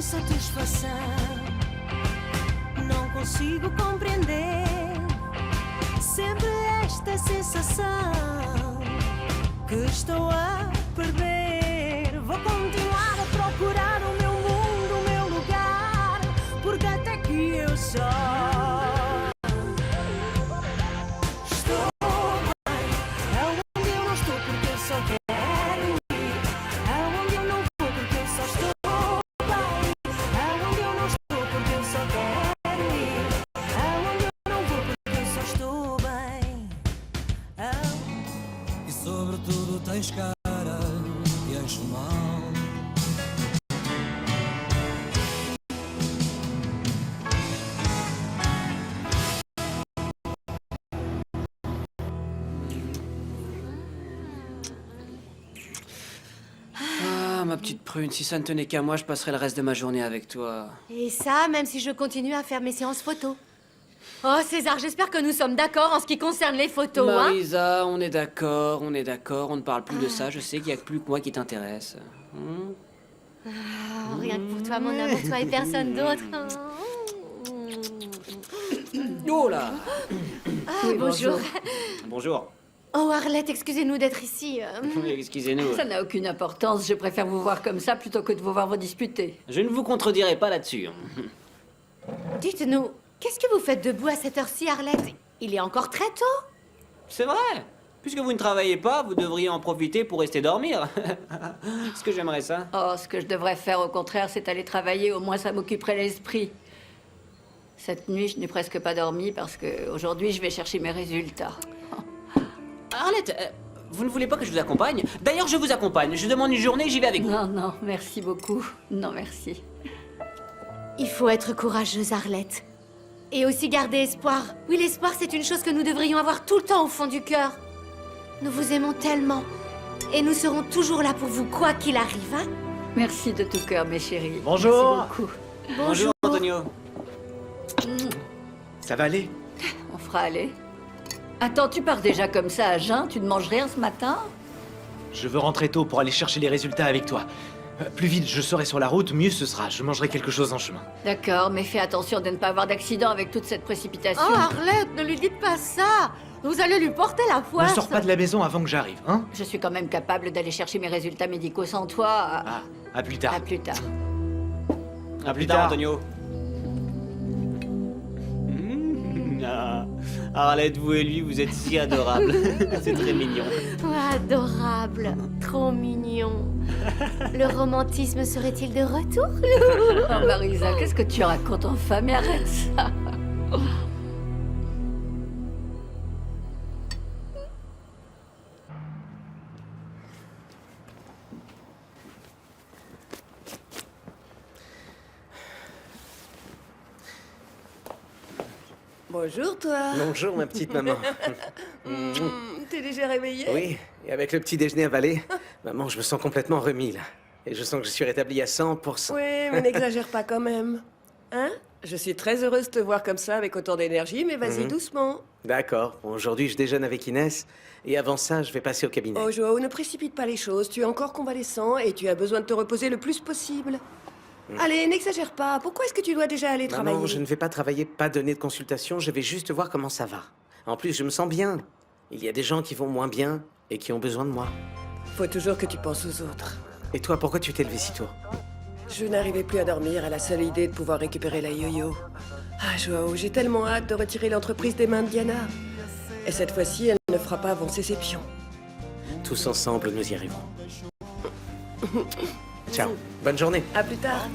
satisfação. Não consigo compreender sempre esta sensação que estou a perder. Vou continuar a procurar o meu mundo, o meu lugar, porque até aqui eu só estou bem. É onde eu não estou porque eu só quero ir. É onde eu não vou porque eu só estou bem. É onde eu não estou porque eu só quero ir. É onde eu não vou porque eu só estou bem. E sobretudo tens cara e acho mal. Ah, ma petite prune, si ça ne tenait qu'à moi, je passerais le reste de ma journée avec toi. Et ça, même si je continue à faire mes séances photos. Oh, César, j'espère que nous sommes d'accord en ce qui concerne les photos, hein? Marisa, on est d'accord, on ne parle plus de ça, je sais qu'il n'y a que plus que moi qui t'intéresse. Oh, rien que pour toi, mon amour, toi et personne d'autre. Oh là Ah, Oui, bonjour. Bonjour. Oh, Arlette, excusez-nous d'être ici. Excusez-nous. Ça n'a aucune importance, je préfère vous voir comme ça plutôt que de vous voir vous disputer. Je ne vous contredirai pas là-dessus. Dites-nous, qu'est-ce que vous faites debout à cette heure-ci, Arlette? Il est encore très tôt. C'est vrai. Puisque vous ne travaillez pas, vous devriez en profiter pour rester dormir. Est-ce que j'aimerais ça? Oh, ce que je devrais faire au contraire, c'est aller travailler, au moins ça m'occuperait l'esprit. Cette nuit, je n'ai presque pas dormi parce que aujourd'hui, je vais chercher mes résultats. Arlette, vous ne voulez pas que je vous accompagne? D'ailleurs, je vous accompagne. Je demande une journée, j'y vais avec vous. Non, non, merci beaucoup. Non, merci. Il faut être courageuse, Arlette. Et aussi garder espoir. Oui, l'espoir, c'est une chose que nous devrions avoir tout le temps au fond du cœur. Nous vous aimons tellement. Et nous serons toujours là pour vous, quoi qu'il arrive, hein? Merci de tout cœur, mes chéris. Bonjour. Merci beaucoup. Bonjour, Antonio. Ça va aller? On fera aller. Attends, tu pars déjà comme ça à jeun? Tu ne manges rien ce matin? Je veux rentrer tôt pour aller chercher les résultats avec toi. Plus vite je serai sur la route, mieux ce sera. Je mangerai quelque chose en chemin. D'accord, mais fais attention de ne pas avoir d'accident avec toute cette précipitation. Oh, Arlette, ne lui dites pas ça. Vous allez lui porter la Ne poisse. sors pas de la maison avant que j'arrive, hein? Je suis quand même capable d'aller chercher mes résultats médicaux sans toi. Ah, à plus tard. À plus tard. À plus tard. tard, Antonio. Arlette, vous et lui, vous êtes si adorables. C'est très mignon. Oh, adorable, trop mignon. Le romantisme serait-il de retour? Oh, Marisa, qu'est-ce que tu racontes enfin? Mais arrête ça. Bonjour, toi. Bonjour, ma petite maman. T'es déjà réveillée? Oui, et avec le petit déjeuner avalé, maman, je me sens complètement remis, là. Et je sens que je suis rétabli à 100%. Oui, mais n'exagère pas quand même. Hein? Je suis très heureuse de te voir comme ça, avec autant d'énergie, mais vas-y doucement. D'accord. Bon, aujourd'hui, je déjeune avec Inès. Et avant ça, je vais passer au cabinet. Oh, Joao, ne précipite pas les choses. Tu es encore convalescent et tu as besoin de te reposer le plus possible. Allez, n'exagère pas. Pourquoi est-ce que tu dois déjà aller Maman, travailler? je ne vais pas travailler, pas donner de consultation. Je vais juste voir comment ça va. En plus, je me sens bien. Il y a des gens qui vont moins bien et qui ont besoin de moi. Faut toujours que tu penses aux autres. Et toi, pourquoi tu t'es levé si tôt? Je n'arrivais plus à dormir à la seule idée de pouvoir récupérer la yo-yo. Ah, Joao, j'ai tellement hâte de retirer l'entreprise des mains de Diana. Et cette fois-ci, elle ne fera pas avancer ses pions. Tous ensemble, nous y arriverons. Ciao. Bonne journée. À plus tard.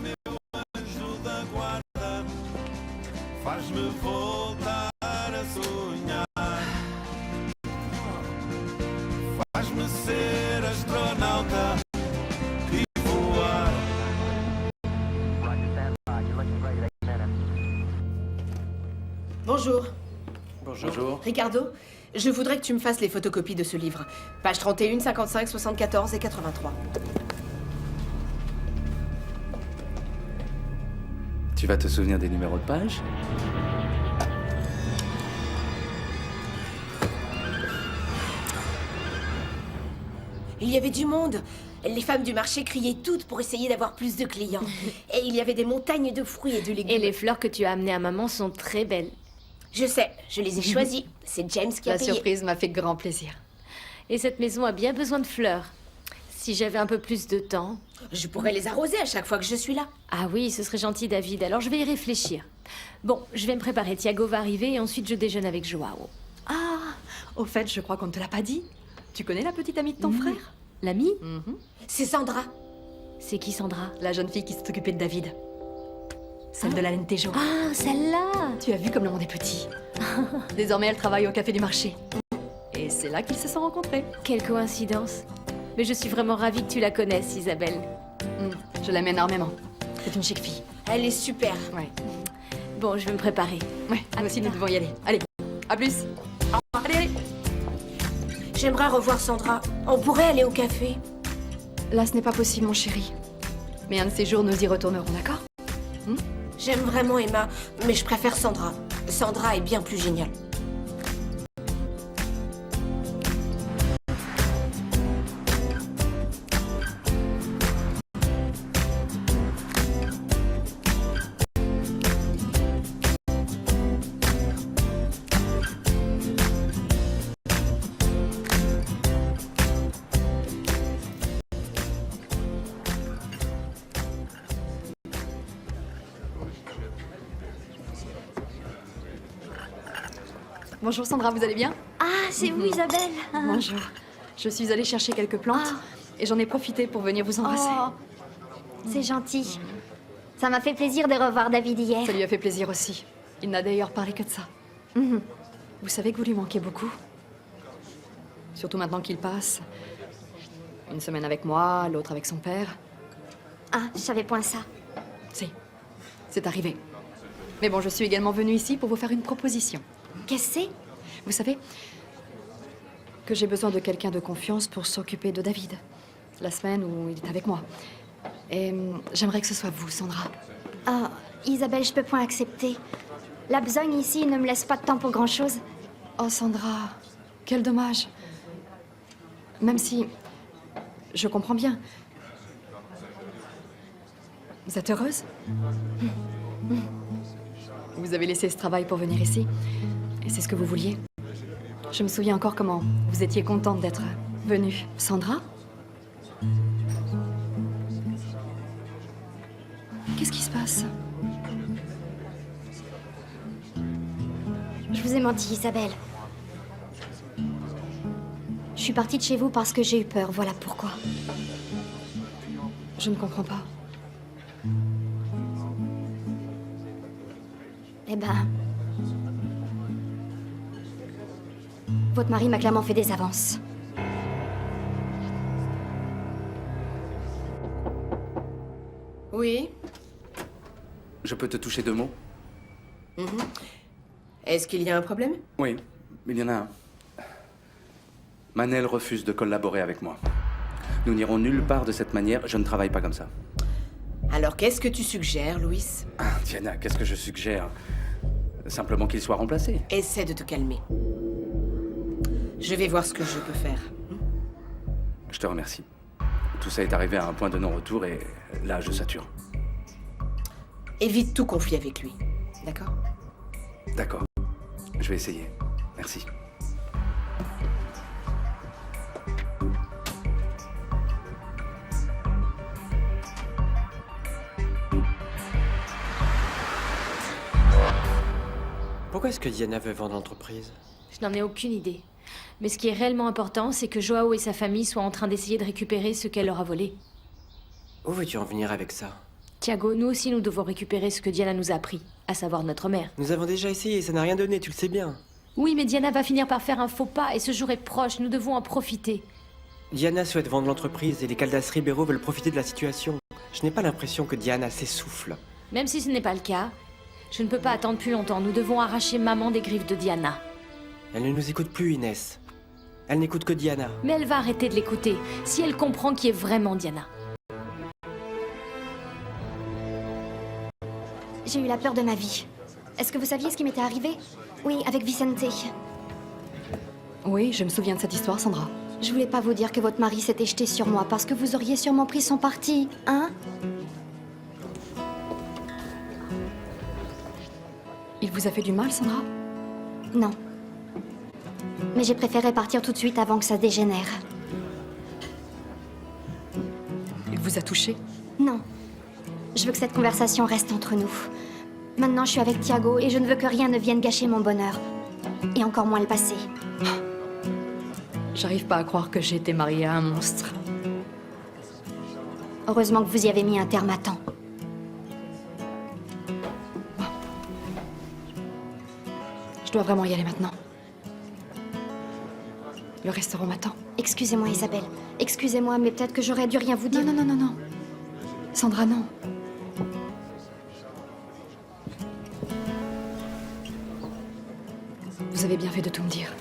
Bonjour. Bonjour. Ricardo, je voudrais que tu me fasses les photocopies de ce livre. Page 31, 55, 74 et 83. Tu vas te souvenir des numéros de page? Il y avait du monde. Les femmes du marché criaient toutes pour essayer d'avoir plus de clients. Et il y avait des montagnes de fruits et de légumes. Et les fleurs que tu as amenées à maman sont très belles. Je sais, je les ai choisies. C'est James qui a La payé. surprise m'a fait grand plaisir. Et cette maison a bien besoin de fleurs. Si j'avais un peu plus de temps... Je pourrais les arroser à chaque fois que je suis là. Ah oui, ce serait gentil, David. Alors je vais y réfléchir. Bon, je vais me préparer. Thiago va arriver et ensuite je déjeune avec Joao. Ah, au fait, je crois qu'on ne te l'a pas dit. Tu connais la petite amie de ton frère? L'amie? C'est Sandra. C'est qui, Sandra? La jeune fille qui s'est occupée de David. Celle de la lentejo. Ah, celle-là! Tu as vu comme le monde est petit. Désormais, elle travaille au café du marché. Et c'est là qu'ils se sont rencontrés. Quelle coïncidence. Mais je suis vraiment ravie que tu la connaisses, Isabelle. Je l'aime énormément. C'est une chic fille. Elle est super. Ouais. Bon, je vais me préparer. Ouais, nous aussi, nous devons y aller. Allez, à plus. Allez, allez. J'aimerais revoir Sandra. On pourrait aller au café. Là, ce n'est pas possible, mon chéri. Mais un de ces jours, nous y retournerons, d'accord? J'aime vraiment Emma, mais je préfère Sandra. Sandra est bien plus géniale. Bonjour Sandra, vous allez bien? Ah, c'est vous, Isabelle? Bonjour. Je suis allée chercher quelques plantes et j'en ai profité pour venir vous embrasser. Oh, c'est gentil. Ça m'a fait plaisir de revoir David hier. Ça lui a fait plaisir aussi. Il n'a d'ailleurs parlé que de ça. Vous savez que vous lui manquez beaucoup. Surtout maintenant qu'il passe. Une semaine avec moi, l'autre avec son père. Ah, je savais point ça. Si, c'est arrivé. Mais bon, je suis également venue ici pour vous faire une proposition. Qu'est-ce que c'est? Vous savez que j'ai besoin de quelqu'un de confiance pour s'occuper de David. La semaine où il est avec moi. Et j'aimerais que ce soit vous, Sandra. Ah, Isabelle, je peux point accepter. La besogne ici ne me laisse pas de temps pour grand-chose. Oh, Sandra, quel dommage. Même si... Je comprends bien. Vous êtes heureuse? Vous avez laissé ce travail pour venir ici. Et c'est ce que vous vouliez. Je me souviens encore comment vous étiez contente d'être venue. Sandra? Qu'est-ce qui se passe? Je vous ai menti, Isabelle. Je suis partie de chez vous parce que j'ai eu peur, voilà pourquoi. Je ne comprends pas. Eh ben... Votre mari m'a clairement fait des avances. Oui. Je peux te toucher 2 mots? Est-ce qu'il y a un problème? Oui, il y en a un. Manel refuse de collaborer avec moi. Nous n'irons nulle part de cette manière, je ne travaille pas comme ça. Alors qu'est-ce que tu suggères, Louis? Ah, Diana, qu'est-ce que je suggère? Simplement qu'il soit remplacé. Essaie de te calmer. Je vais voir ce que je peux faire. Je te remercie. Tout ça est arrivé à un point de non-retour et là, je sature. Évite tout conflit avec lui. D'accord? D'accord. Je vais essayer. Merci. Pourquoi est-ce que Diana veut vendre l'entreprise? Je n'en ai aucune idée. Mais ce qui est réellement important, c'est que Joao et sa famille soient en train d'essayer de récupérer ce qu'elle leur a volé. Où veux-tu en venir avec ça? Thiago, nous aussi nous devons récupérer ce que Diana nous a pris, à savoir notre mère. Nous avons déjà essayé, ça n'a rien donné, tu le sais bien. Oui, mais Diana va finir par faire un faux pas et ce jour est proche, nous devons en profiter. Diana souhaite vendre l'entreprise et les Caldas Ribeiro veulent profiter de la situation. Je n'ai pas l'impression que Diana s'essouffle. Même si ce n'est pas le cas, je ne peux pas attendre plus longtemps. Nous devons arracher maman des griffes de Diana. Elle ne nous écoute plus, Inès. Elle n'écoute que Diana. Mais elle va arrêter de l'écouter, si elle comprend qui est vraiment Diana. J'ai eu la peur de ma vie. Est-ce que vous saviez ce qui m'était arrivé? Oui, avec Vicente. Oui, je me souviens de cette histoire, Sandra. Je voulais pas vous dire que votre mari s'était jeté sur moi parce que vous auriez sûrement pris son parti, hein? Il vous a fait du mal, Sandra? Non. Mais j'ai préféré partir tout de suite avant que ça dégénère. Il vous a touché? Non. Je veux que cette conversation reste entre nous. Maintenant, je suis avec Thiago et je ne veux que rien ne vienne gâcher mon bonheur. Et encore moins le passé. J'arrive pas à croire que j'ai été mariée à un monstre. Heureusement que vous y avez mis un terme à temps. Je dois vraiment y aller maintenant. Le restaurant m'attend. Excusez-moi, Isabelle. Excusez-moi, mais peut-être que j'aurais dû rien vous dire. Non, non, non, non, non. Sandra, non. Vous avez bien fait de tout me dire.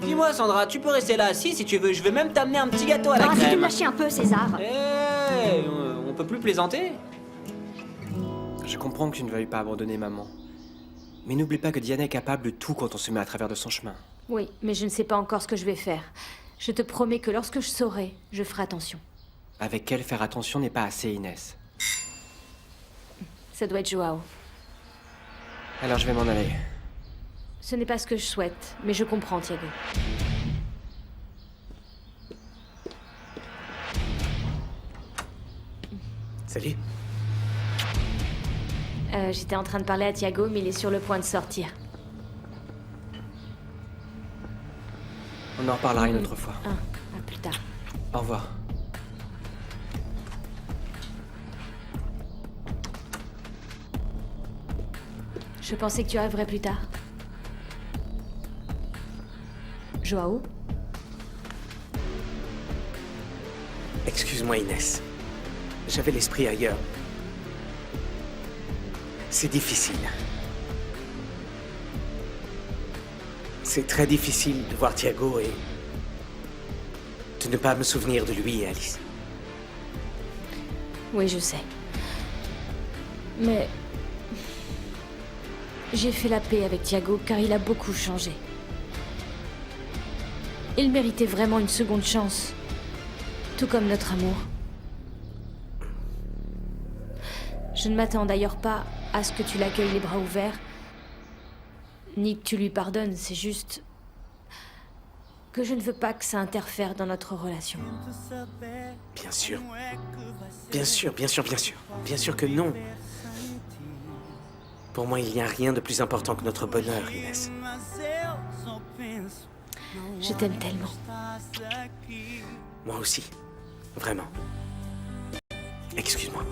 Dis-moi, Sandra, tu peux rester là assis si tu veux. Je vais même t'amener un petit gâteau à la Arrêtez de crème. lâcher un peu, César. Eh, on peut plus plaisanter. Je comprends que tu ne veuilles pas abandonner maman. Mais n'oublie pas que Diana est capable de tout quand on se met à travers de son chemin. Oui, mais je ne sais pas encore ce que je vais faire. Je te promets que lorsque je saurai, je ferai attention. Avec elle, faire attention n'est pas assez, Inès. Ça doit être Joao. Alors je vais m'en aller. Ce n'est pas ce que je souhaite, mais je comprends, Thiago. Salut. J'étais en train de parler à Thiago, mais il est sur le point de sortir. On en reparlera une autre fois. À plus tard. Au revoir. Je pensais que tu arriverais plus tard. Joao? Excuse-moi, Inès. J'avais l'esprit ailleurs. C'est difficile. C'est très difficile de voir Thiago et de ne pas me souvenir de lui et Alice. Oui, je sais. Mais j'ai fait la paix avec Thiago car il a beaucoup changé. Il méritait vraiment une seconde chance. Tout comme notre amour. Je ne m'attends d'ailleurs pas à ce que tu l'accueilles les bras ouverts, ni que tu lui pardonnes, c'est juste que je ne veux pas que ça interfère dans notre relation. Bien sûr. Bien sûr, bien sûr, bien sûr. Bien sûr que non. Pour moi, il n'y a rien de plus important que notre bonheur, Inès. Je t'aime tellement. Moi aussi. Vraiment. Excuse-moi.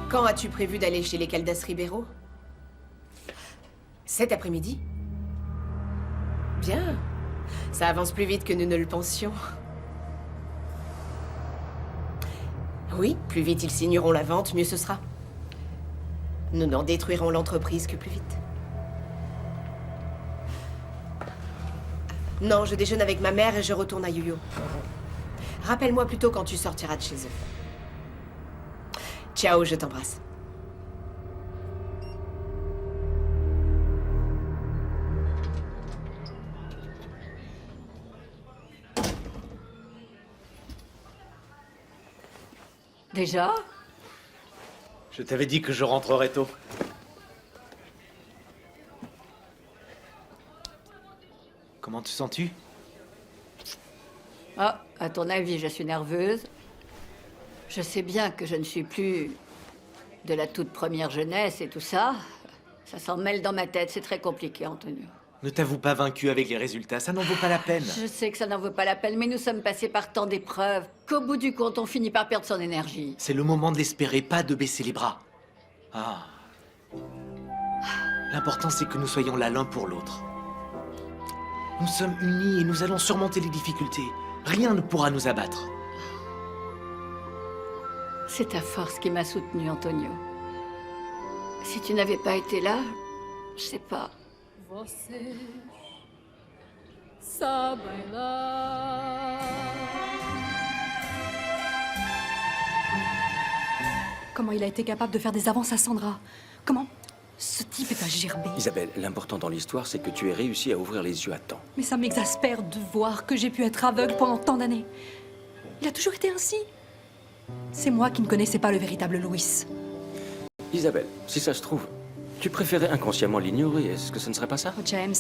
Quand as-tu prévu d'aller chez les Caldas Ribeiro? Cet après-midi? Bien. Ça avance plus vite que nous ne le pensions. Oui, plus vite ils signeront la vente, mieux ce sera. Nous n'en détruirons l'entreprise que plus vite. Non, je déjeune avec ma mère et je retourne à Yoyo. Rappelle-moi plutôt quand tu sortiras de chez eux. Ciao, je t'embrasse. Déjà? Je t'avais dit que je rentrerais tôt. Comment te sens-tu? Ah, à ton avis, je suis nerveuse. Je sais bien que je ne suis plus de la toute première jeunesse et tout ça. Ça s'en mêle dans ma tête, c'est très compliqué, Antonio. Ne t'avoue pas vaincu avec les résultats, ça n'en vaut pas la peine. Je sais que ça n'en vaut pas la peine, mais nous sommes passés par tant d'épreuves qu'au bout du compte, on finit par perdre son énergie. C'est le moment de l'espérer, pas de baisser les bras. Ah. L'important, c'est que nous soyons là l'un pour l'autre. Nous sommes unis et nous allons surmonter les difficultés. Rien ne pourra nous abattre. C'est ta force qui m'a soutenue, Antonio. Si tu n'avais pas été là, je sais pas. Você sabe bailar. Comment il a été capable de faire des avances à Sandra? Comment? Ce type est un gerbé. Isabelle, l'important dans l'histoire, c'est que tu aies réussi à ouvrir les yeux à temps. Mais ça m'exaspère de voir que j'ai pu être aveugle pendant tant d'années. Il a toujours été ainsi. C'est moi qui ne connaissais pas le véritable Louis. Isabelle, si ça se trouve, tu préférais inconsciemment l'ignorer. Est-ce que ce ne serait pas ça? Oh, James.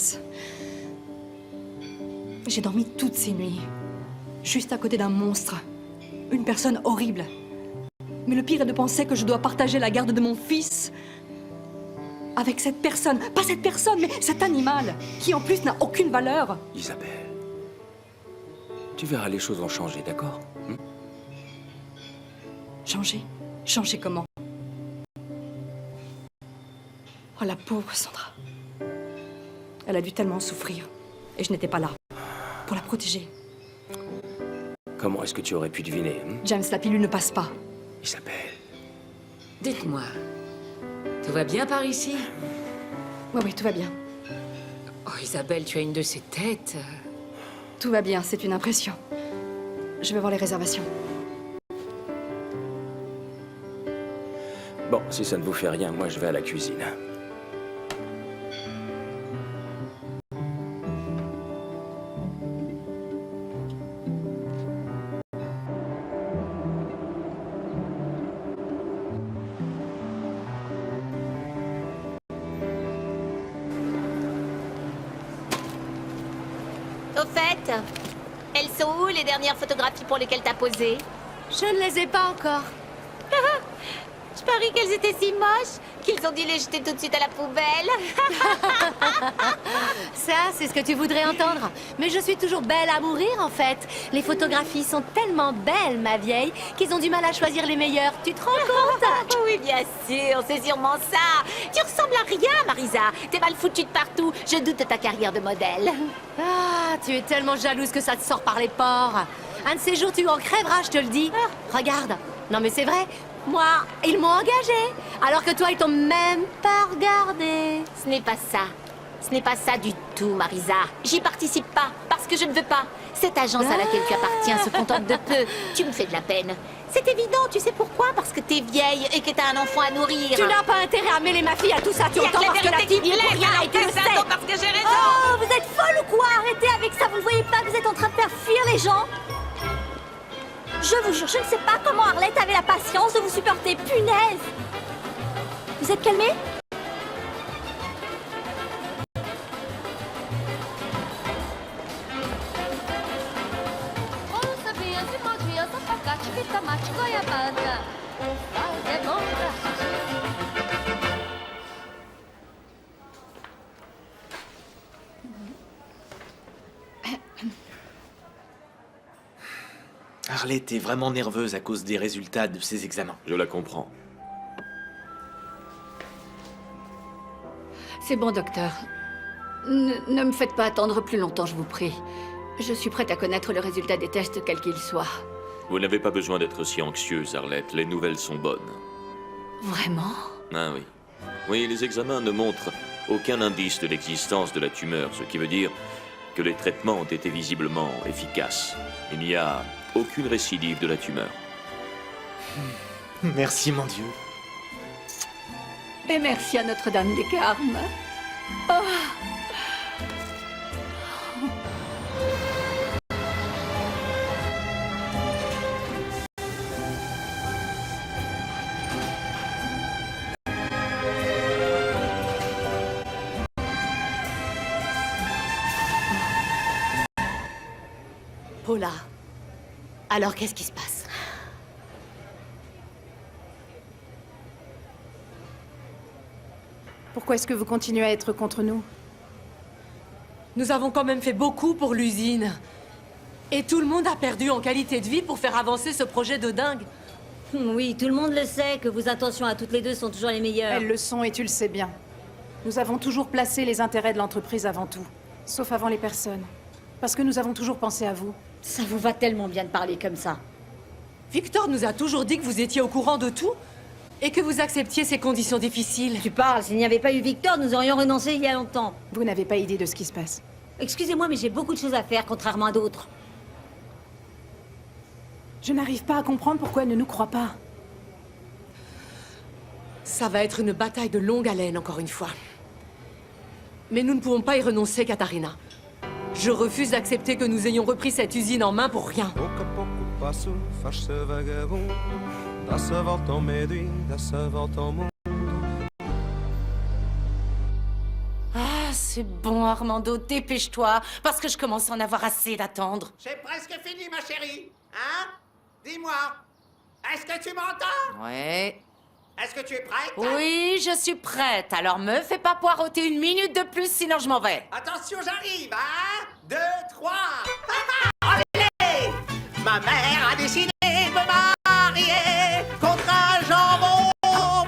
J'ai dormi toutes ces nuits. Juste à côté d'un monstre. Une personne horrible. Mais le pire est de penser que je dois partager la garde de mon fils avec cette personne. Pas cette personne, mais cet animal, qui en plus n'a aucune valeur. Isabelle, tu verras, les choses vont changer, d'accord? Changer? Changer comment? Oh, la pauvre Sandra. Elle a dû tellement souffrir. Et je n'étais pas là. Pour la protéger. Comment est-ce que tu aurais pu deviner? James, la pilule ne passe pas. Isabelle. Dites-moi, tout va bien par ici? Oui, tout va bien. Oh, Isabelle, tu as une de ces têtes. Tout va bien, c'est une impression. Je vais voir les réservations. Bon, si ça ne vous fait rien, moi je vais à la cuisine. Au fait, elles sont où les dernières photographies pour lesquelles t'as posé? Je ne les ai pas encore. Je parie qu'elles étaient si moches qu'ils ont dû les jeter tout de suite à la poubelle. Ça, c'est ce que tu voudrais entendre. Mais je suis toujours belle à mourir, en fait. Les photographies sont tellement belles, ma vieille, qu'ils ont du mal à choisir les meilleures. Tu te rends compte? Oui, bien sûr, c'est sûrement ça. Tu ressembles à rien, Marisa. T'es mal foutue de partout. Je doute de ta carrière de modèle. Ah, tu es tellement jalouse que ça te sort par les pores. Un de ces jours, tu en crèveras, je te le dis. Regarde. Non, mais c'est vrai. Moi, ils m'ont engagée, alors que toi, ils t'ont même pas regardé. Ce n'est pas ça. Ce n'est pas ça du tout, Marisa. J'y participe pas, parce que je ne veux pas. Cette agence à laquelle tu appartiens se contente de peu. Tu me fais de la peine. C'est évident, tu sais pourquoi? Parce que t'es vieille et que t'as un enfant à nourrir. Tu n'as pas intérêt à mêler ma fille à tout ça. Tu entends parce que la fille pour rien et tu le sais. Parce que j'ai raison. Oh, vous êtes folle ou quoi? Arrêtez avec ça, vous ne voyez pas que vous êtes en train de faire fuir les gens? Je vous jure, je ne sais pas comment Arlette avait la patience de vous supporter, punaise! Vous êtes calmés? Arlette est vraiment nerveuse à cause des résultats de ses examens. Je la comprends. C'est bon, docteur. Ne me faites pas attendre plus longtemps, je vous prie. Je suis prête à connaître le résultat des tests, quel qu'il soit. Vous n'avez pas besoin d'être si anxieuse, Arlette. Les nouvelles sont bonnes. Vraiment? Ah oui. Oui, les examens ne montrent aucun indice de l'existence de la tumeur, ce qui veut dire que les traitements ont été visiblement efficaces. Il n'y a aucune récidive de la tumeur. Merci, mon Dieu. Et merci à Notre-Dame des Carmes. Oh. Paula, alors qu'est-ce qui se passe? Pourquoi est-ce que vous continuez à être contre nous? Nous avons quand même fait beaucoup pour l'usine. Et tout le monde a perdu en qualité de vie pour faire avancer ce projet de dingue. Oui, tout le monde le sait que vos intentions à toutes les deux sont toujours les meilleures. Elles le sont et tu le sais bien. Nous avons toujours placé les intérêts de l'entreprise avant tout. Sauf avant les personnes. Parce que nous avons toujours pensé à vous. Ça vous va tellement bien de parler comme ça. Victor nous a toujours dit que vous étiez au courant de tout. Et que vous acceptiez ces conditions difficiles. Tu parles, s'il n'y avait pas eu Victor, nous aurions renoncé il y a longtemps. Vous n'avez pas idée de ce qui se passe. Excusez-moi, mais j'ai beaucoup de choses à faire, contrairement à d'autres. Je n'arrive pas à comprendre pourquoi elle ne nous croit pas. Ça va être une bataille de longue haleine, encore une fois. Mais nous ne pouvons pas y renoncer, Katharina. Je refuse d'accepter que nous ayons repris cette usine en main pour rien. Pouco a pouco passo, faz-se vagabundo, dá-se a volta ao medo e dá-se a volta ao mundo. Ah, c'est bon, Armando, dépêche-toi, parce que je commence à en avoir assez d'attendre. C'est presque fini, ma chérie. Hein? Dis-moi, est-ce que tu m'entends? Ouais. Est-ce que tu es prête? Oui, je suis prête, alors me fais pas poireauter une minute de plus, sinon je m'en vais. Attention, j'arrive, hein? 2, 3. Allez! Ma mère a décidé de marier contre un jambon,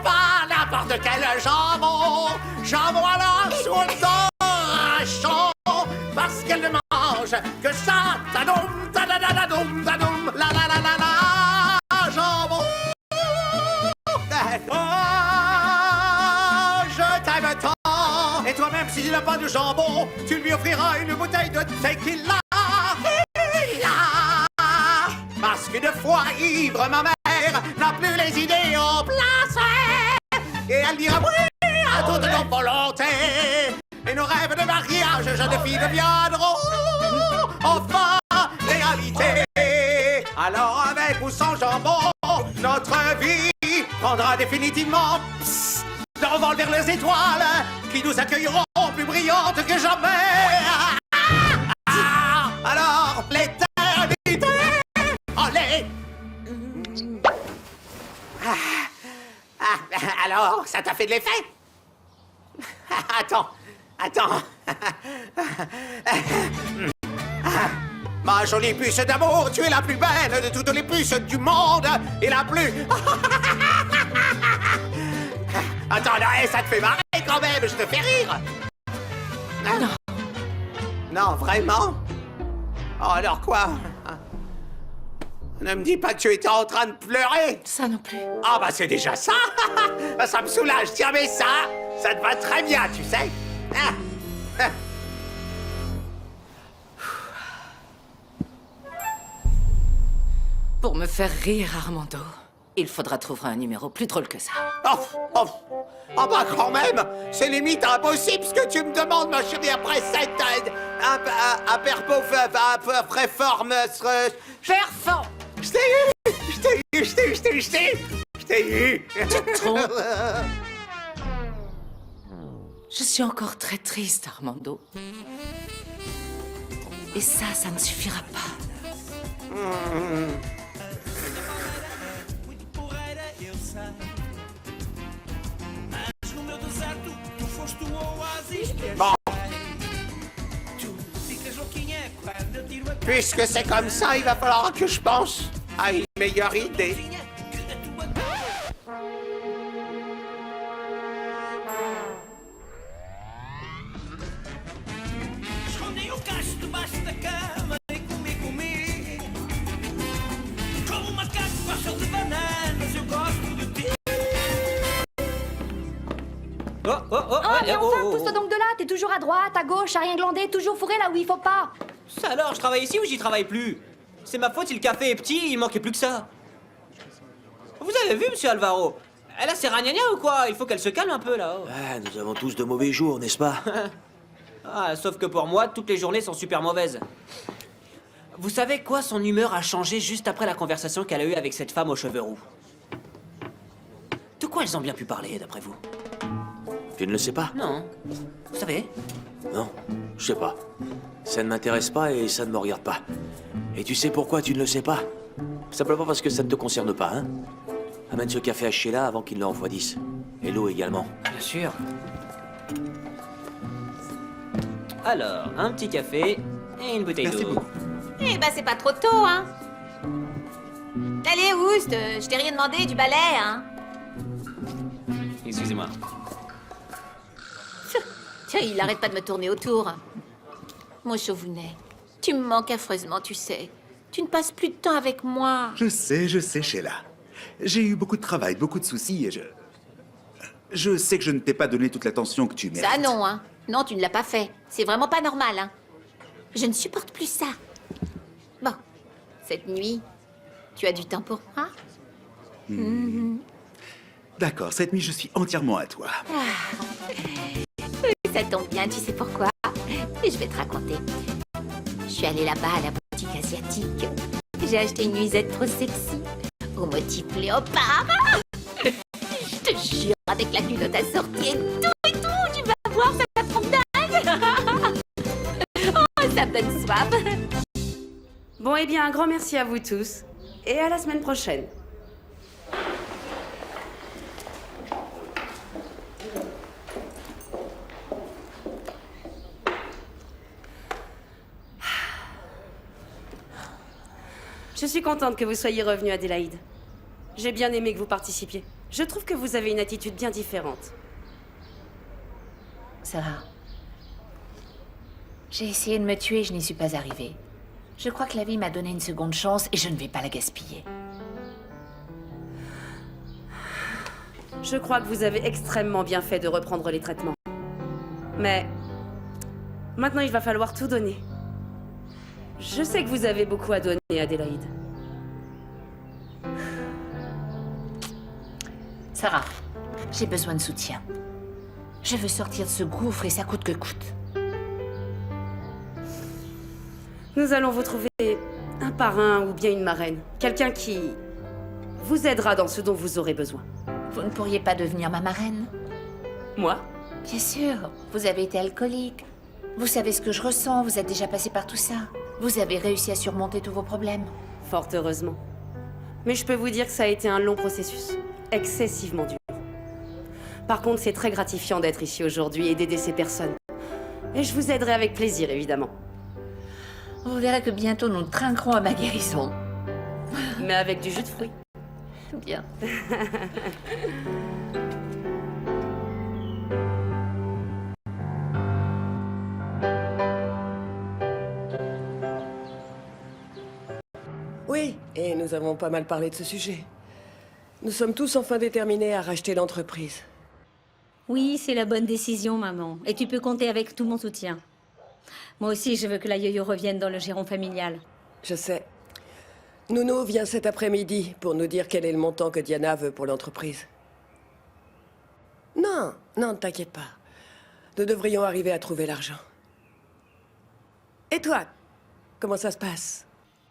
pas n'importe quel jambon. Jambon à la sultan, parce qu'elle ne mange que ça. Tadoum, tadadadadoum, tadoum, la la la la la, jambon. Oh, je t'aime tant. Et toi-même, si tu n'as pas de jambon, tu lui offriras une bouteille de tequila. Parce qu'une fois ivre, ma mère n'a plus les idées en place. Et elle dira oui à toutes nos volontés. Et nos rêves de mariage, jeune fille, deviendront enfin réalité. Alors avec ou sans jambon, notre vie prendra définitivement d'envol vers les étoiles qui nous accueilleront plus brillantes que jamais. Alors, l'éternité, allez. Alors, ça t'a fait de l'effet? Attends. Ma jolie puce d'amour, tu es la plus belle de toutes les puces du monde et la plus... Attends, là, ça te fait marrer quand même, je te fais rire. Non. Non, vraiment? Oh, alors quoi? Ne me dis pas que tu étais en train de pleurer. Ça non plus. Ah bah c'est déjà ça. Bah, ça me soulage, tiens, mais ça te va très bien, tu sais. Pour me faire rire, Armando, il faudra trouver un numéro plus drôle que ça. Oh bah quand même, c'est limite impossible ce que tu me demandes, ma chérie, après cette... Performe... Je t'ai eu. Tu te trompes. Je suis encore très triste, Armando. Et ça ne suffira pas. Bon. Puisque c'est comme ça, il va falloir que je pense à une meilleure idée. Mais enfin, pousse-toi donc de là, t'es toujours à droite, à gauche, à rien glander, toujours fourré là où il faut pas. Ça alors, je travaille ici ou j'y travaille plus? C'est ma faute si le café est petit, il manquait plus que ça. Vous avez vu, monsieur Alvaro? Elle a ses ragnagnas ou quoi? Il faut qu'elle se calme un peu là-haut. Ah, nous avons tous de mauvais jours, n'est-ce pas? Ah, sauf que pour moi, toutes les journées sont super mauvaises. Vous savez quoi? Son humeur a changé juste après la conversation qu'elle a eue avec cette femme aux cheveux roux. De quoi elles ont bien pu parler, d'après vous? Tu ne le sais pas? Non. Vous savez? Non, je sais pas. Ça ne m'intéresse pas et ça ne me regarde pas. Et tu sais pourquoi tu ne le sais pas? Simplement parce que ça ne te concerne pas, hein? Amène ce café à Sheila avant qu'il ne le refroidisse. Et l'eau également. Bien sûr. Alors, un petit café et une bouteille d'eau. Eh ben, c'est pas trop tôt, hein. Allez, Oust, je t'ai rien demandé du balai, hein. Excusez-moi. Tiens, il arrête pas de me tourner autour. Mon chauvounet, tu me manques affreusement, tu sais. Tu ne passes plus de temps avec moi. Je sais, Sheila. J'ai eu beaucoup de travail, beaucoup de soucis et je sais que je ne t'ai pas donné toute l'attention que tu mérites. Ça non, hein. Non, tu ne l'as pas fait. C'est vraiment pas normal, hein. Je ne supporte plus ça. Bon, cette nuit, tu as du temps pour moi? D'accord, cette nuit, je suis entièrement à toi. Ça tombe bien, tu sais pourquoi? Je vais te raconter. Je suis allée là-bas à la boutique asiatique. J'ai acheté une nuisette trop sexy, au motif léopard. Je te jure, avec la culotte assortie et tout, tu vas voir, ça va te rendre dingue. Oh, ça me donne soif. Bon, eh bien, un grand merci à vous tous. Et à la semaine prochaine. Je suis contente que vous soyez revenue, Adélaïde. J'ai bien aimé que vous participiez. Je trouve que vous avez une attitude bien différente. Sarah, j'ai essayé de me tuer, je n'y suis pas arrivée. Je crois que la vie m'a donné une seconde chance et je ne vais pas la gaspiller. Je crois que vous avez extrêmement bien fait de reprendre les traitements. Mais maintenant, il va falloir tout donner. Je sais que vous avez beaucoup à donner, Adélaïde. Sarah, j'ai besoin de soutien. Je veux sortir de ce gouffre et ça coûte que coûte. Nous allons vous trouver un parrain ou bien une marraine. Quelqu'un qui vous aidera dans ce dont vous aurez besoin. Vous ne pourriez pas devenir ma marraine? Moi? Bien sûr, vous avez été alcoolique. Vous savez ce que je ressens, vous êtes déjà passé par tout ça. Vous avez réussi à surmonter tous vos problèmes. Fort heureusement. Mais je peux vous dire que ça a été un long processus. Excessivement dur. Par contre, c'est très gratifiant d'être ici aujourd'hui et d'aider ces personnes. Et je vous aiderai avec plaisir, évidemment. Vous verrez que bientôt nous trinquerons à ma guérison. Mais avec du jus de fruits. Bien. Oui, et nous avons pas mal parlé de ce sujet. Nous sommes tous enfin déterminés à racheter l'entreprise. Oui, c'est la bonne décision, maman. Et tu peux compter avec tout mon soutien. Moi aussi, je veux que la yo-yo revienne dans le giron familial. Je sais. Nounou vient cet après-midi pour nous dire quel est le montant que Diana veut pour l'entreprise. Non, ne t'inquiète pas. Nous devrions arriver à trouver l'argent. Et toi, comment ça se passe?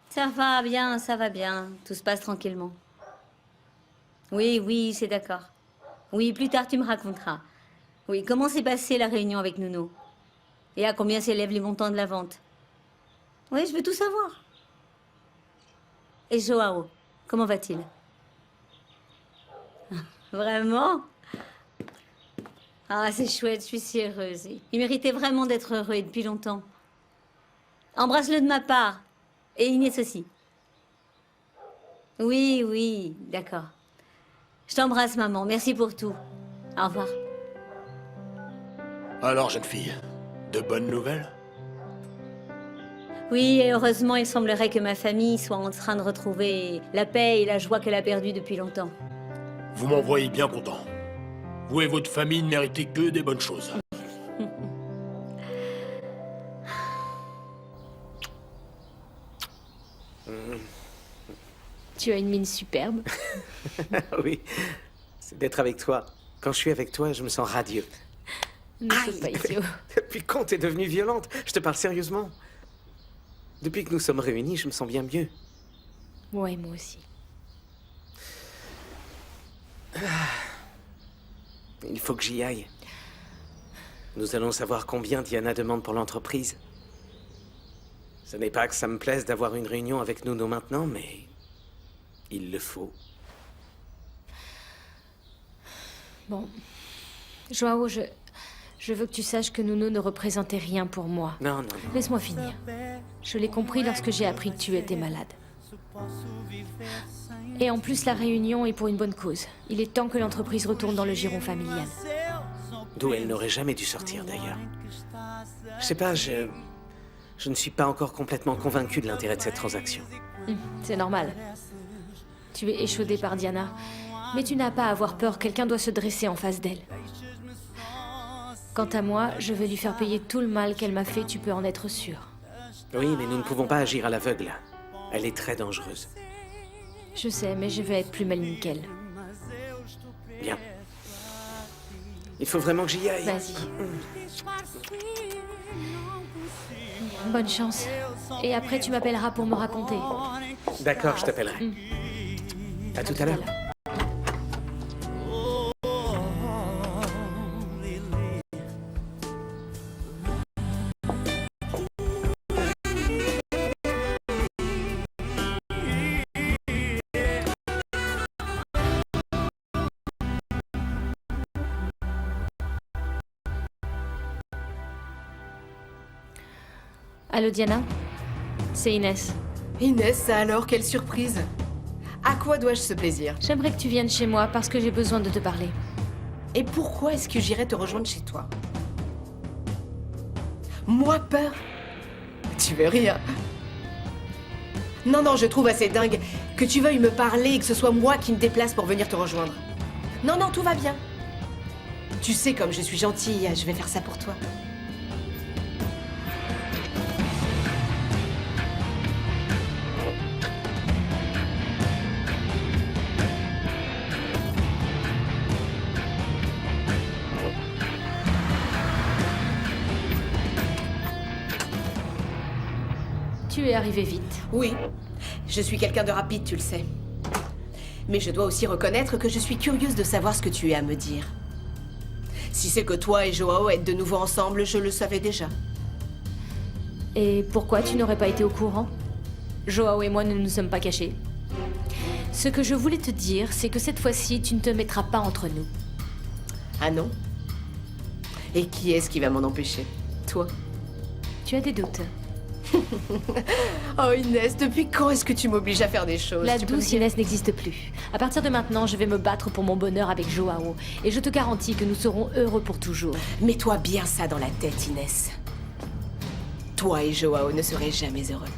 Ça va bien, ça va bien. Tout se passe tranquillement. Oui, c'est d'accord. Oui, plus tard, tu me raconteras. Oui, comment s'est passée la réunion avec Nounou? Et à combien s'élèvent les montants de la vente? Oui, je veux tout savoir. Et Joao, comment va-t-il? Vraiment? Ah, c'est chouette, je suis si heureuse. Il méritait vraiment d'être heureux et depuis longtemps. Embrasse-le de ma part. Et Inès aussi. Oui, d'accord. Je t'embrasse, maman. Merci pour tout. Au revoir. Alors, jeune fille, de bonnes nouvelles? Oui, et heureusement, il semblerait que ma famille soit en train de retrouver la paix et la joie qu'elle a perdue depuis longtemps. Vous m'en voyez bien content. Vous et votre famille ne méritez que des bonnes choses. Tu as une mine superbe. Oui, c'est d'être avec toi. Quand je suis avec toi, je me sens radieux. Ne sois pas idiot. Depuis quand t'es devenue violente? Je te parle sérieusement. Depuis que nous sommes réunis, je me sens bien mieux. Ouais, moi aussi. Il faut que j'y aille. Nous allons savoir combien Diana demande pour l'entreprise. Ce n'est pas que ça me plaise d'avoir une réunion avec Nounou maintenant, mais il le faut. Bon. Joao, je veux que tu saches que Nounou ne représentait rien pour moi. Non. Laisse-moi finir. Je l'ai compris lorsque j'ai appris que tu étais malade. Et en plus, la réunion est pour une bonne cause. Il est temps que l'entreprise retourne dans le giron familial. D'où elle n'aurait jamais dû sortir, d'ailleurs. Je sais pas, je ne suis pas encore complètement convaincu de l'intérêt de cette transaction. C'est normal. Tu es échaudée par Diana, mais tu n'as pas à avoir peur, quelqu'un doit se dresser en face d'elle. Quant à moi, je vais lui faire payer tout le mal qu'elle m'a fait, tu peux en être sûr. Oui, mais nous ne pouvons pas agir à l'aveugle. Elle est très dangereuse. Je sais, mais je vais être plus maligne qu'elle. Bien. Il faut vraiment que j'y aille. Vas-y. Bonne chance. Et après, tu m'appelleras pour me raconter. D'accord, je t'appellerai. À tout à l'heure. Allô, Diana? C'est Inès. Inès, ça alors, quelle surprise! À quoi dois-je ce plaisir? J'aimerais que tu viennes chez moi parce que j'ai besoin de te parler. Et pourquoi est-ce que j'irais te rejoindre chez toi? Moi, peur? Tu veux rire? Non, je trouve assez dingue que tu veuilles me parler et que ce soit moi qui me déplace pour venir te rejoindre. Non, tout va bien. Tu sais comme je suis gentille, je vais faire ça pour toi. Tu es arrivé vite. Oui, je suis quelqu'un de rapide, tu le sais. Mais je dois aussi reconnaître que je suis curieuse de savoir ce que tu as à me dire. Si c'est que toi et Joao êtes de nouveau ensemble, je le savais déjà. Et pourquoi tu n'aurais pas été au courant? Joao et moi ne nous sommes pas cachés. Ce que je voulais te dire, c'est que cette fois-ci, tu ne te mettras pas entre nous. Ah non? Et qui est-ce qui va m'en empêcher? Toi? Tu as des doutes? Oh Inès, depuis quand est-ce que tu m'obliges à faire des choses? La Tu peux me douce dire? Inès n'existe plus. À partir de maintenant, je vais me battre pour mon bonheur avec Joao. Et je te garantis que nous serons heureux pour toujours. Mets-toi bien ça dans la tête, Inès. Toi et Joao ne serez jamais heureux.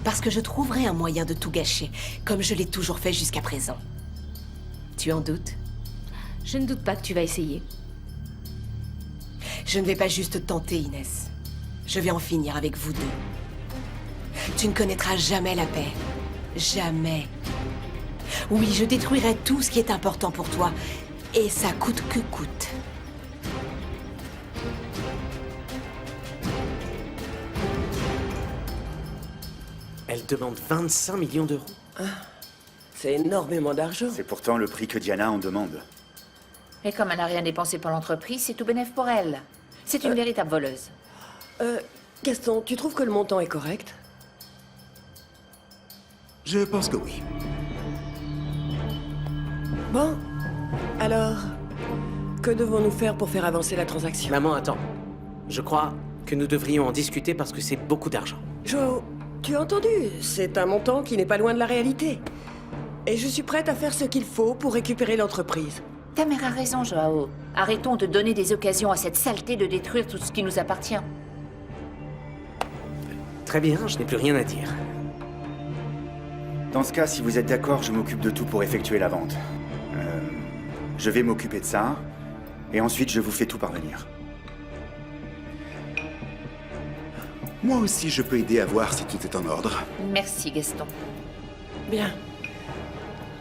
Parce que je trouverai un moyen de tout gâcher, comme je l'ai toujours fait jusqu'à présent. Tu en doutes? Je ne doute pas que tu vas essayer. Je ne vais pas juste tenter, Inès. Je vais en finir avec vous deux. Tu ne connaîtras jamais la paix. Jamais. Oui, je détruirai tout ce qui est important pour toi. Et ça coûte que coûte. Elle demande 25 millions d'euros. C'est énormément d'argent. C'est pourtant le prix que Diana en demande. Et comme elle n'a rien dépensé pour l'entreprise, c'est tout bénef pour elle. C'est une véritable voleuse. Gaston, tu trouves que le montant est correct? Je pense que oui. Bon, alors, que devons-nous faire pour faire avancer la transaction? Maman, attends. Je crois que nous devrions en discuter parce que c'est beaucoup d'argent. Joe, tu as entendu? C'est un montant qui n'est pas loin de la réalité. Et je suis prête à faire ce qu'il faut pour récupérer l'entreprise. Ta mère a raison, Joao. Arrêtons de donner des occasions à cette saleté de détruire tout ce qui nous appartient. Très bien, je n'ai plus rien à dire. Dans ce cas, si vous êtes d'accord, je m'occupe de tout pour effectuer la vente. Je vais m'occuper de ça, et ensuite je vous fais tout parvenir. Moi aussi, je peux aider à voir si tout est en ordre. Merci, Gaston. Bien.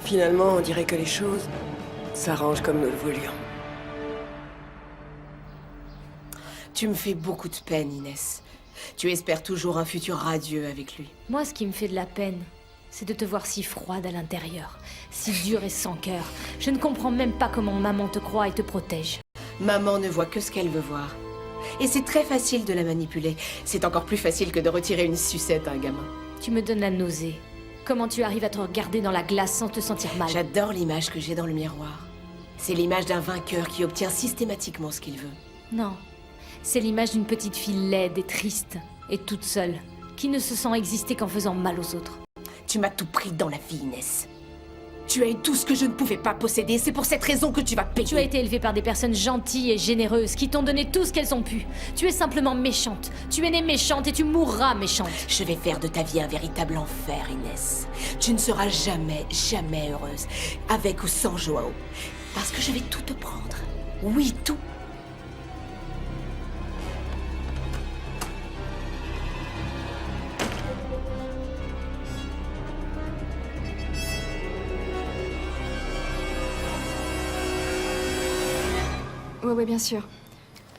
Finalement, on dirait que les choses s'arrangent comme nous le voulions. Tu me fais beaucoup de peine, Inès. Tu espères toujours un futur radieux avec lui. Moi, ce qui me fait de la peine, c'est de te voir si froide à l'intérieur, si dure et sans cœur. Je ne comprends même pas comment maman te croit et te protège. Maman ne voit que ce qu'elle veut voir. Et c'est très facile de la manipuler. C'est encore plus facile que de retirer une sucette à un gamin. Tu me donnes la nausée. Comment tu arrives à te regarder dans la glace sans te sentir mal? J'adore l'image que j'ai dans le miroir. C'est l'image d'un vainqueur qui obtient systématiquement ce qu'il veut. Non. C'est l'image d'une petite fille laide et triste, et toute seule, qui ne se sent exister qu'en faisant mal aux autres. Tu m'as tout pris dans la vie, Inès. Tu as eu tout ce que je ne pouvais pas posséder. C'est pour cette raison que tu vas payer. Tu as été élevée par des personnes gentilles et généreuses qui t'ont donné tout ce qu'elles ont pu. Tu es simplement méchante. Tu es née méchante et tu mourras méchante. Je vais faire de ta vie un véritable enfer, Inès. Tu ne seras jamais, jamais heureuse, avec ou sans Joao. Parce que je vais tout te prendre. Oui, tout. Oui, bien sûr.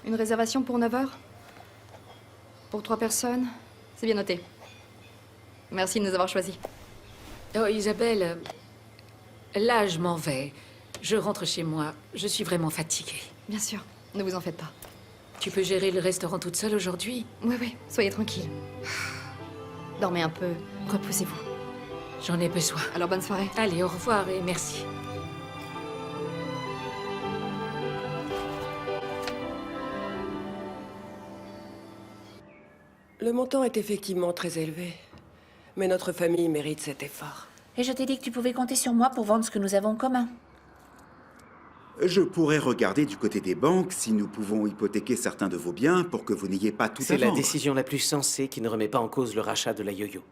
Une réservation pour 9 heures? Pour 3 personnes? C'est bien noté. Merci de nous avoir choisis. Oh, Isabelle, là, je m'en vais. Je rentre chez moi. Je suis vraiment fatiguée. Bien sûr, ne vous en faites pas. Tu peux gérer le restaurant toute seule aujourd'hui? Oui, soyez tranquille. Dormez un peu, reposez-vous. J'en ai besoin. Alors, bonne soirée. Allez, au revoir et merci. Le montant est effectivement très élevé. Mais notre famille mérite cet effort. Et je t'ai dit que tu pouvais compter sur moi pour vendre ce que nous avons en commun. Je pourrais regarder du côté des banques si nous pouvons hypothéquer certains de vos biens pour que vous n'ayez pas tout à C'est la vendre. décision la plus sensée qui ne remet pas en cause le rachat de la yo-yo.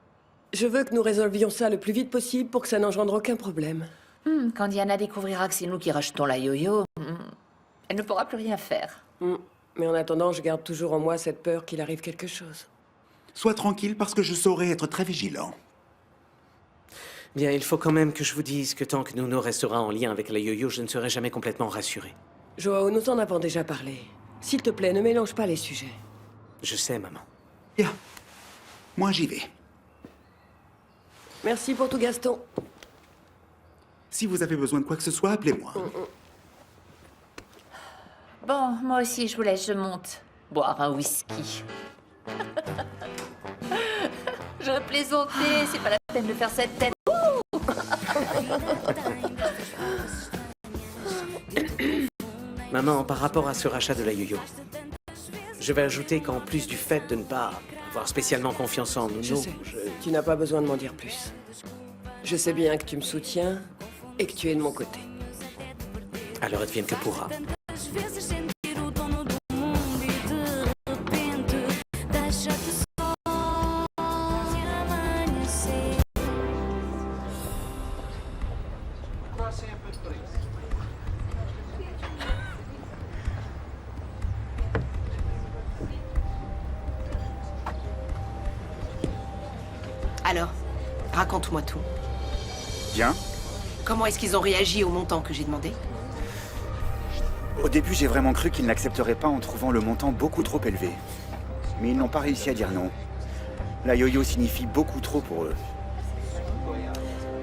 Je veux que nous résolvions ça le plus vite possible pour que ça n'engendre aucun problème. Quand Diana découvrira que c'est nous qui rachetons la yo-yo, elle ne pourra plus rien faire. Mais en attendant, je garde toujours en moi cette peur qu'il arrive quelque chose. Sois tranquille parce que je saurai être très vigilant. Bien, il faut quand même que je vous dise que tant que Nuno restera en lien avec la yo-yo, je ne serai jamais complètement rassuré. Joao, nous en avons déjà parlé. S'il te plaît, ne mélange pas les sujets. Je sais, maman. Bien. Moi, j'y vais. Merci pour tout, Gaston. Si vous avez besoin de quoi que ce soit, appelez-moi. Bon, moi aussi, je vous laisse, je monte. Boire un whisky. Je plaisantais, c'est pas la peine de faire cette tête. Maman, par rapport à ce rachat de la yo-yo, je vais ajouter qu'en plus du fait de ne pas avoir spécialement confiance en Nuno, Je sais. Tu n'as pas besoin de m'en dire plus. Je sais bien que tu me soutiens et que tu es de mon côté. alors advienne que pourra. Alors, raconte-moi tout. Bien. Comment est-ce qu'ils ont réagi au montant que j'ai demandé? Au début, j'ai vraiment cru qu'ils n'accepteraient pas en trouvant le montant beaucoup trop élevé. Mais ils n'ont pas réussi à dire non. La yo-yo signifie beaucoup trop pour eux.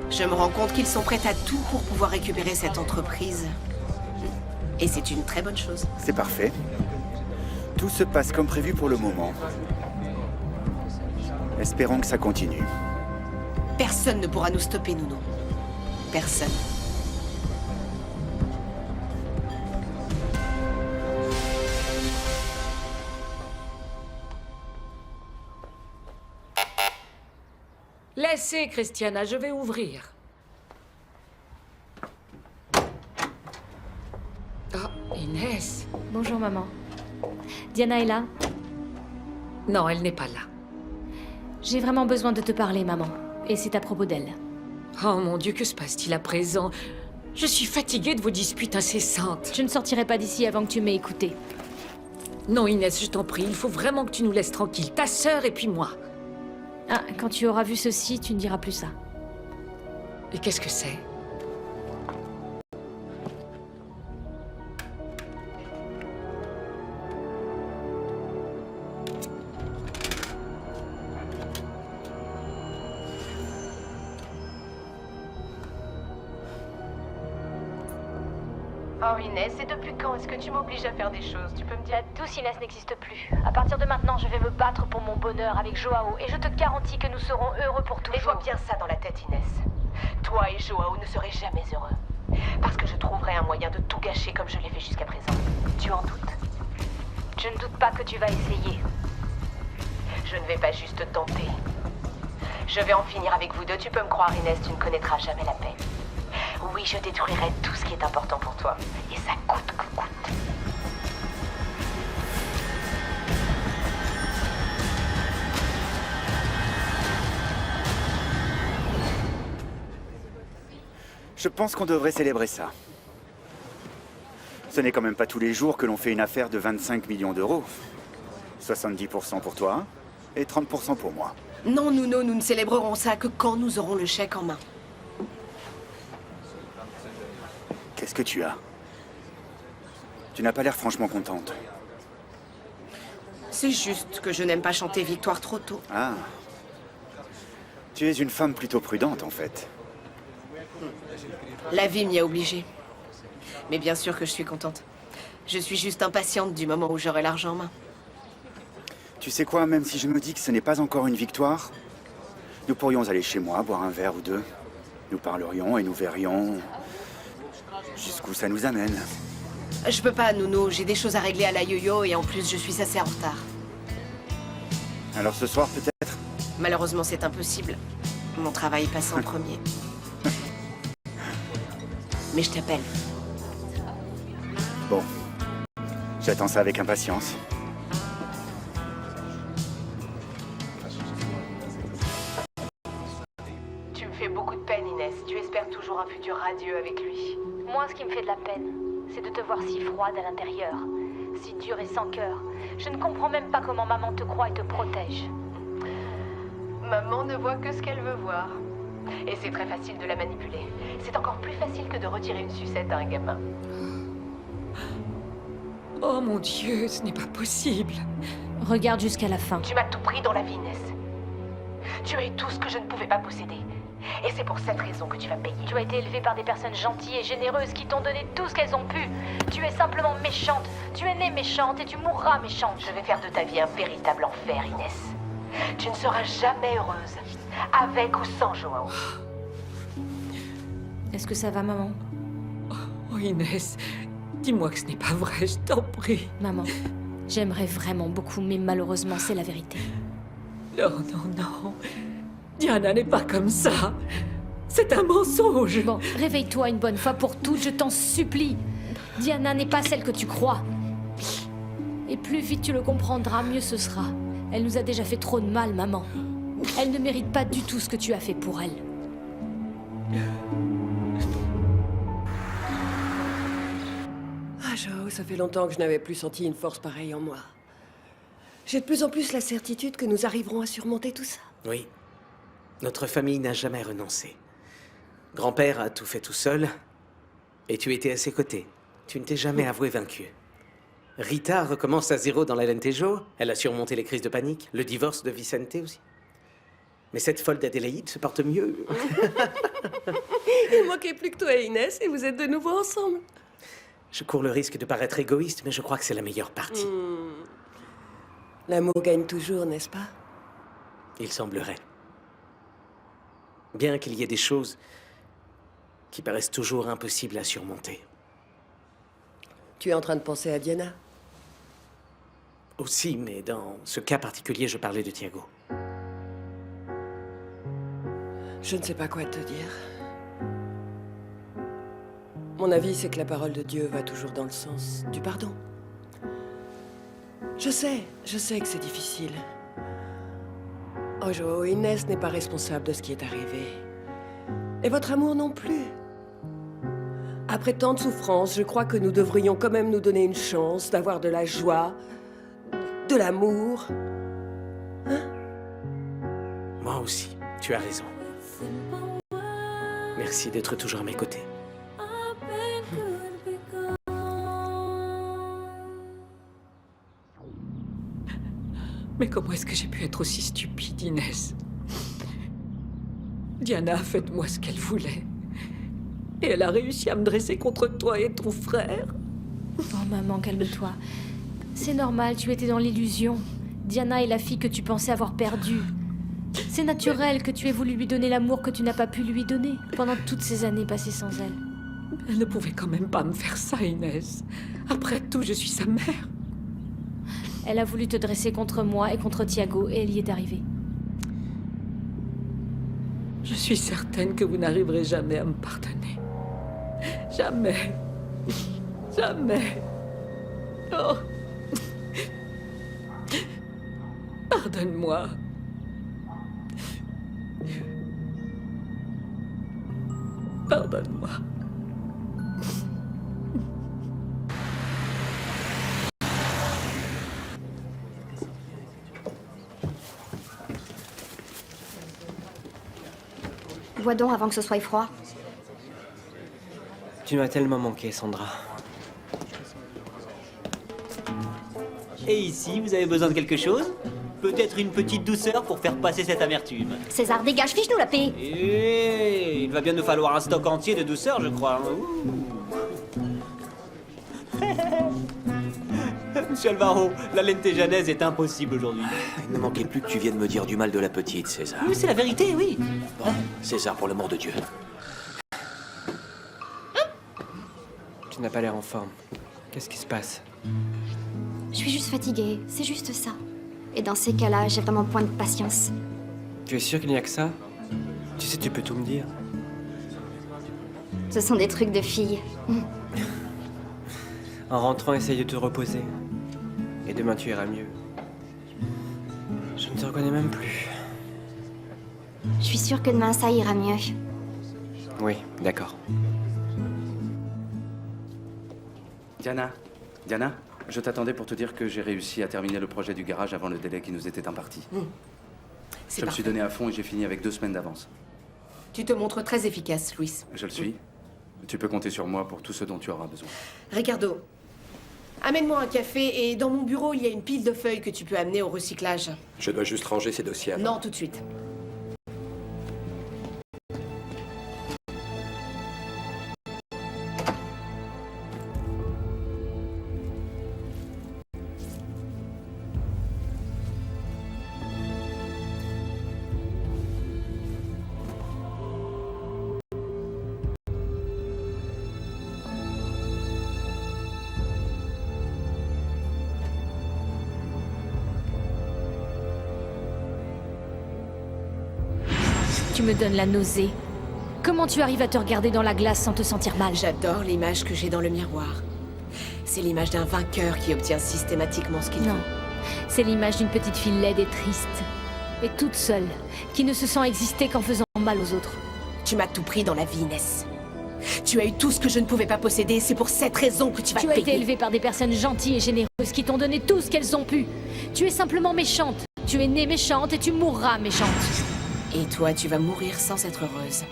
Je me rends compte qu'ils sont prêts à tout pour pouvoir récupérer cette entreprise. Et c'est une très bonne chose. C'est parfait. Tout se passe comme prévu pour le moment. Espérons que ça continue. Personne ne pourra nous stopper, Nuno. Personne. Laissez, Christiana, je vais ouvrir. Oh, Inès. Bonjour, maman. Diana est là? Non, elle n'est pas là. J'ai vraiment besoin de te parler, maman. Et c'est à propos d'elle. Oh mon Dieu, que se passe-t-il à présent? Je suis fatiguée de vos disputes incessantes. Je ne sortirai pas d'ici avant que tu m'aies écoutée. Non, Inès, je t'en prie, il faut vraiment que tu nous laisses tranquilles. Ta sœur et puis moi. Ah, quand tu auras vu ceci, tu ne diras plus ça. Et qu'est-ce que c'est? Oh Inès, et depuis quand est-ce que tu m'obliges à faire des choses? Tu peux me dire... La douce Inès n'existe plus. À partir de maintenant, je vais me battre pour mon bonheur avec Joao, et je te garantis que nous serons heureux pour toujours. Mets-toi bien ça dans la tête, Inès. Toi et Joao ne serez jamais heureux. Parce que je trouverai un moyen de tout gâcher comme je l'ai fait jusqu'à présent. Tu en doutes? Je ne doute pas que tu vas essayer. Je ne vais pas juste tenter. Je vais en finir avec vous deux. Tu peux me croire, Inès, tu ne connaîtras jamais la paix. Oui, je détruirai tout ce qui est important pour toi. Et ça coûte que coûte. Je pense qu'on devrait célébrer ça. Ce n'est quand même pas tous les jours que l'on fait une affaire de 25 millions d'euros. 70% pour toi et 30% pour moi. Non, Nuno, nous ne célébrerons ça que quand nous aurons le chèque en main. Qu'est-ce que tu as? Tu n'as pas l'air franchement contente. C'est juste que je n'aime pas chanter victoire trop tôt. Ah. Tu es une femme plutôt prudente, en fait. La vie m'y a obligée. Mais bien sûr que je suis contente. Je suis juste impatiente du moment où j'aurai l'argent en main. Tu sais quoi, même si je me dis que ce n'est pas encore une victoire, nous pourrions aller chez moi, boire un verre ou deux. Nous parlerions et nous verrions jusqu'où ça nous amène. Je peux pas, Nuno. J'ai des choses à régler à la yo-yo et en plus, je suis assez en retard. Alors ce soir, peut-être? Malheureusement, c'est impossible. Mon travail passe en premier. Mais je t'appelle. Bon. J'attends ça avec impatience. Tu me fais beaucoup de peine, Inès. Tu espères toujours un futur radieux avec lui. Moi, ce qui me fait de la peine, c'est de te voir si froide à l'intérieur, si dure et sans cœur. Je ne comprends même pas comment maman te croit et te protège. Maman ne voit que ce qu'elle veut voir. Et c'est très facile de la manipuler. C'est encore plus facile que de retirer une sucette à un gamin. Oh mon Dieu, ce n'est pas possible. Regarde jusqu'à la fin. Tu m'as tout pris dans la vie, Inès. Tu as eu tout ce que je ne pouvais pas posséder. Et c'est pour cette raison que tu vas payer. Tu as été élevée par des personnes gentilles et généreuses qui t'ont donné tout ce qu'elles ont pu. Tu es simplement méchante. Tu es née méchante et tu mourras méchante. Je vais faire de ta vie un véritable enfer, Inès. Tu ne seras jamais heureuse, avec ou sans Joao. Est-ce que ça va, maman? Oh Inès, dis-moi que ce n'est pas vrai, je t'en prie. Maman, j'aimerais vraiment beaucoup, mais malheureusement, c'est la vérité. Non, non, non. Diana n'est pas comme ça. C'est un mensonge. Bon, réveille-toi une bonne fois pour toutes, je t'en supplie. Diana n'est pas celle que tu crois. Et plus vite tu le comprendras, mieux ce sera. Elle nous a déjà fait trop de mal, maman. Elle ne mérite pas du tout ce que tu as fait pour elle. Ah, Joao, ça fait longtemps que je n'avais plus senti une force pareille en moi. J'ai de plus en plus la certitude que nous arriverons à surmonter tout ça. Oui. Notre famille n'a jamais renoncé. Grand-père a tout fait tout seul, et tu étais à ses côtés. Tu ne t'es jamais avoué vaincu. Rita recommence à zéro dans l'Alentejo. Elle a surmonté les crises de panique, le divorce de Vicente aussi. Mais cette folle d'Adélaïde se porte mieux. Il manquait plus que toi et Inès, et vous êtes de nouveau ensemble. Je cours le risque de paraître égoïste, mais je crois que c'est la meilleure partie. L'amour gagne toujours, n'est-ce pas? Il semblerait. Bien qu'il y ait des choses qui paraissent toujours impossibles à surmonter. Tu es en train de penser à Diana? Aussi, mais dans ce cas particulier, je parlais de Thiago. Je ne sais pas quoi te dire. Mon avis, c'est que la parole de Dieu va toujours dans le sens du pardon. Je sais que c'est difficile. Oh, Joao, Inès n'est pas responsable de ce qui est arrivé. Et votre amour non plus. Après tant de souffrances, je crois que nous devrions quand même nous donner une chance d'avoir de la joie, de l'amour. Hein? Moi aussi, tu as raison. Merci d'être toujours à mes côtés. Mais comment est-ce que j'ai pu être aussi stupide, Inès? Diana a fait de moi ce qu'elle voulait. Et elle a réussi à me dresser contre toi et ton frère. Oh maman, calme-toi. C'est normal, tu étais dans l'illusion. Diana est la fille que tu pensais avoir perdue. C'est naturel que tu aies voulu lui donner l'amour que tu n'as pas pu lui donner pendant toutes ces années passées sans elle. Elle ne pouvait quand même pas me faire ça, Inès. Après tout, je suis sa mère. Elle a voulu te dresser contre moi et contre Thiago, et elle y est arrivée. Je suis certaine que vous n'arriverez jamais à me pardonner. Jamais. Jamais. Oh. Pardonne-moi. Pardonne-moi. Bois donc avant que ce soit froid. Tu m'as tellement manqué, Sandra. Et ici, vous avez besoin de quelque chose? Peut-être une petite douceur pour faire passer cette amertume. César, dégage, fiche-nous la paix. Et il va bien nous falloir un stock entier de douceur, je crois. Monsieur Alvaro, la lentejanaise est impossible aujourd'hui. Il ne manquait plus que tu viennes me dire du mal de la petite, César. Oui, c'est la vérité, oui. Bon, César, pour l'amour de Dieu. Tu n'as pas l'air en forme. Qu'est-ce qui se passe? Je suis juste fatiguée, c'est juste ça. Et dans ces cas-là, j'ai vraiment point de patience. Tu es sûr qu'il n'y a que ça? Tu sais, tu peux tout me dire. Ce sont des trucs de filles. En rentrant, essaye de te reposer. Et demain, tu iras mieux. Je ne te reconnais même plus. Je suis sûre que demain, ça ira mieux. Oui, d'accord. Diana, je t'attendais pour te dire que j'ai réussi à terminer le projet du garage avant le délai qui nous était imparti. Je me suis donné à fond et j'ai fini avec 2 semaines d'avance. Tu te montres très efficace, Luis. Je le suis. Tu peux compter sur moi pour tout ce dont tu auras besoin. Ricardo, amène-moi un café et dans mon bureau, il y a une pile de feuilles que tu peux amener au recyclage. Je dois juste ranger ces dossiers avant. Non, tout de suite. Tu me donnes la nausée. Comment tu arrives à te regarder dans la glace sans te sentir mal? J'adore l'image que j'ai dans le miroir. C'est l'image d'un vainqueur qui obtient systématiquement ce qu'il veut. Non. C'est l'image d'une petite fille laide et triste. Et toute seule, qui ne se sent exister qu'en faisant mal aux autres. Tu m'as tout pris dans la vie, Inès. Tu as eu tout ce que je ne pouvais pas posséder, c'est pour cette raison que tu vas Tu payer. as été élevée par des personnes gentilles et généreuses qui t'ont donné tout ce qu'elles ont pu. Tu es simplement méchante. Tu es née méchante et tu mourras méchante. Et toi, tu vas mourir sans être heureuse.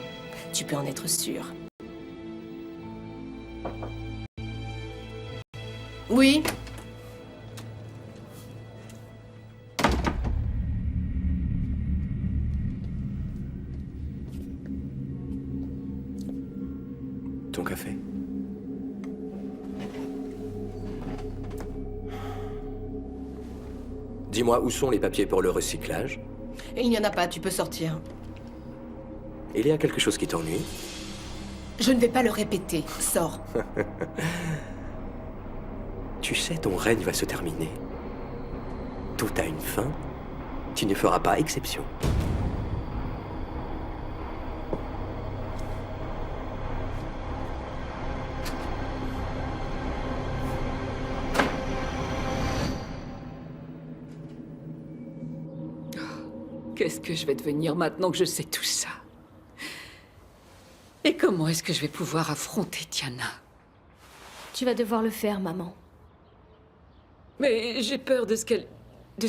Tu peux en être sûre. Oui? Ton café. Dis-moi, où sont les papiers pour le recyclage? Il n'y en a pas, tu peux sortir. Il y a quelque chose qui t'ennuie? Je ne vais pas le répéter. Sors. Tu sais, ton règne va se terminer. Tout a une fin. Tu ne feras pas exception. Qu'est-ce que je vais devenir maintenant que je sais tout ça? Et comment est-ce que je vais pouvoir affronter Diana? Tu vas devoir le faire, maman. Mais j'ai peur de ce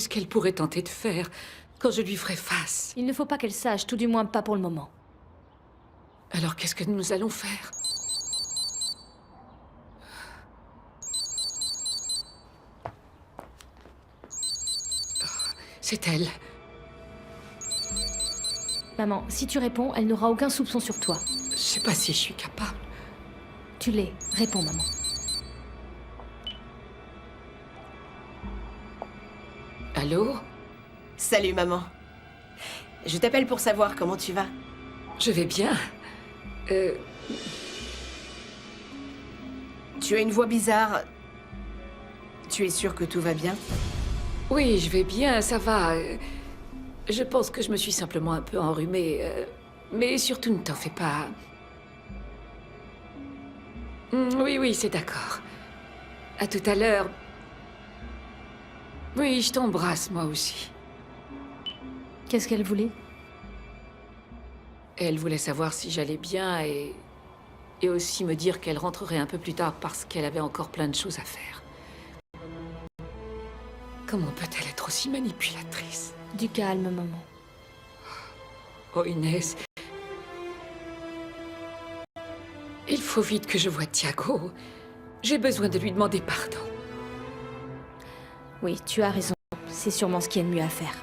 qu'elle pourrait tenter de faire quand je lui ferai face. Il ne faut pas qu'elle sache, tout du moins pas pour le moment. Alors qu'est-ce que nous allons faire? C'est elle. Maman, si tu réponds, elle n'aura aucun soupçon sur toi. Je sais pas si je suis capable. Tu l'es. Réponds, maman. Allô? Salut, maman. Je t'appelle pour savoir comment tu vas. Je vais bien. Tu as une voix bizarre. Tu es sûre que tout va bien? Oui, je vais bien, ça va. Je pense que je me suis simplement un peu enrhumée. Mais surtout, ne t'en fais pas. Oui, c'est d'accord. À tout à l'heure. Oui, je t'embrasse, moi aussi. Qu'est-ce qu'elle voulait? Elle voulait savoir si j'allais bien et aussi me dire qu'elle rentrerait un peu plus tard parce qu'elle avait encore plein de choses à faire. Comment peut-elle être aussi manipulatrice? Du calme, maman. Oh, Inès. Il faut vite que je voie Thiago. J'ai besoin de lui demander pardon. Oui, tu as raison. C'est sûrement ce qu'il y a de mieux à faire.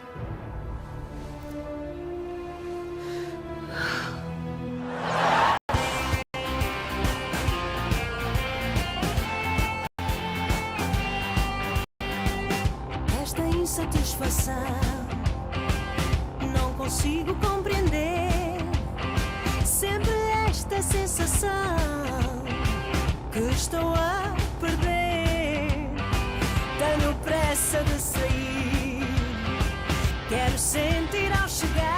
Esta insatisfação não consigo compreender. Sempre esta sensação que estou a perder. Tenho pressa de sair. Quero sentir ao chegar